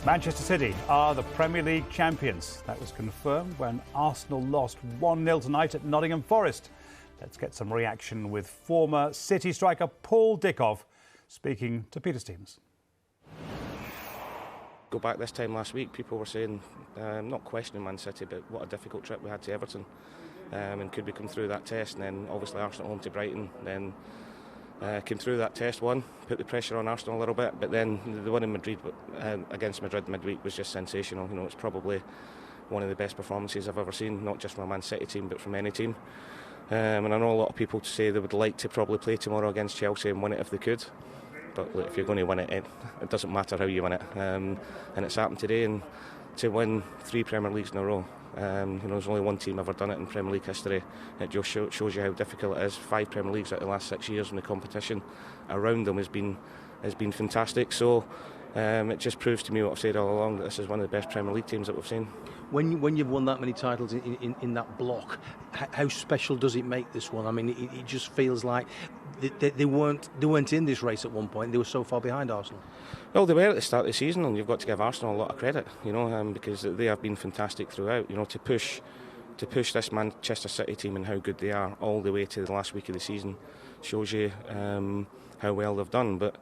Manchester City are the Premier League champions. That was confirmed when Arsenal lost 1-0 tonight at Nottingham Forest. Let's get some reaction with former City striker Paul Dickov speaking to Peter Stevens. Go back this time last week, people were saying, not questioning Man City, but what a difficult trip we had to Everton. And could we come through that test? And then obviously Arsenal home to Brighton, then came through that test, won, put the pressure on Arsenal a little bit, but then the win in Madrid against Madrid midweek was just sensational. You know, it's probably one of the best performances I've ever seen, not just from a Man City team, but from any team. And I know a lot of people say they would like to probably play tomorrow against Chelsea and win it if they could. But look, if you're going to win it, it doesn't matter how you win it. And it's happened today, and to win 3 Premier Leagues in a row. There's only one team ever done it in Premier League history. It just shows you how difficult it is. 5 Premier Leagues out of the last 6 years, and the competition around them has been fantastic. So it just proves to me what I've said all along, that this is one of the best Premier League teams that we've seen. When you've won that many titles in that block, how special does it make this one? I mean, it just feels like they weren't in this race at one point. They were so far behind Arsenal. Well, they were at the start of the season, and you've got to give Arsenal a lot of credit, because they have been fantastic throughout. To push this Manchester City team and how good they are all the way to the last week of the season shows you how well they've done. But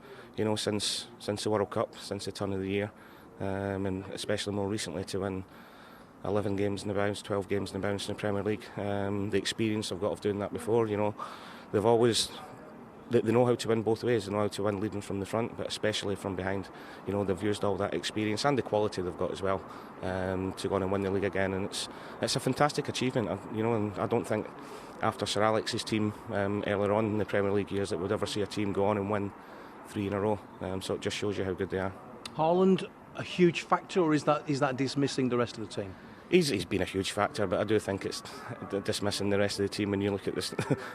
since the World Cup, since the turn of the year, and especially more recently to win 11 games in the bounce, 12 games in the bounce in the Premier League, the experience I've got of doing that before, they've always. They know how to win both ways. They know how to win leading from the front, but especially from behind. They've used all that experience and the quality they've got as well to go on and win the league again. And it's a fantastic achievement. And I don't think after Sir Alex's team earlier on in the Premier League years that we'd ever see a team go on and win 3 in a row. So it just shows you how good they are. Haaland a huge factor, or is that dismissing the rest of the team? He's been a huge factor, but I do think it's dismissing the rest of the team when you look at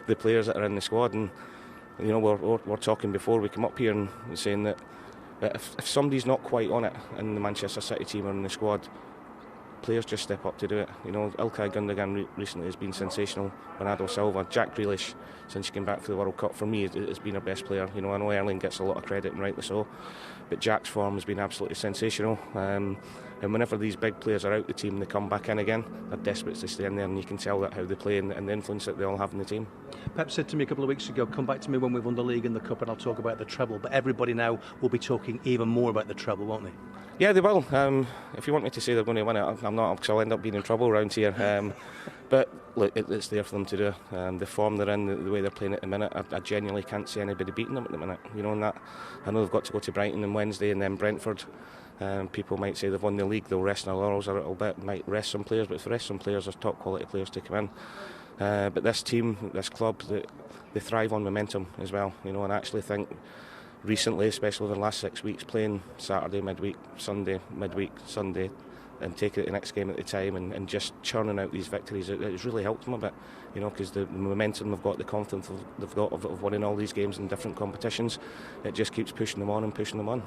the players that are in the squad. And we're talking before we come up here and saying that if somebody's not quite on it in the Manchester City team or in the squad, players just step up to do it. Ilkay Gundogan recently has been sensational. Bernardo Silva, Jack Grealish, since he came back for the World Cup, for me has been our best player. I know Erling gets a lot of credit, and rightly so, but Jack's form has been absolutely sensational. And whenever these big players are out the team, they come back in again. They're desperate to stay in there, and you can tell that how they play and the influence that they all have in the team. Pep said to me a couple of weeks ago, come back to me when we've won the league and the cup and I'll talk about the treble. But everybody now will be talking even more about the treble, won't they? Yeah, they will. If you want me to say they're going to win it, I'm not, because I'll end up being in trouble around here. But look, it's there for them to do. The form they're in, the way they're playing at the minute, I genuinely can't see anybody beating them at the minute. And that, I know they've got to go to Brighton on Wednesday and then Brentford. People might say they've won the league, they'll rest their laurels a little bit, might rest some players, but if they rest some players, there's top quality players to come in. But this team, this club, they thrive on momentum as well. And I actually think recently, especially over the last 6 weeks, playing Saturday midweek, Sunday midweek, Sunday, and taking it the next game at the time and just churning out these victories, it's really helped them a bit, because the momentum they've got, the confidence they've got of winning all these games in different competitions, it just keeps pushing them on and pushing them on.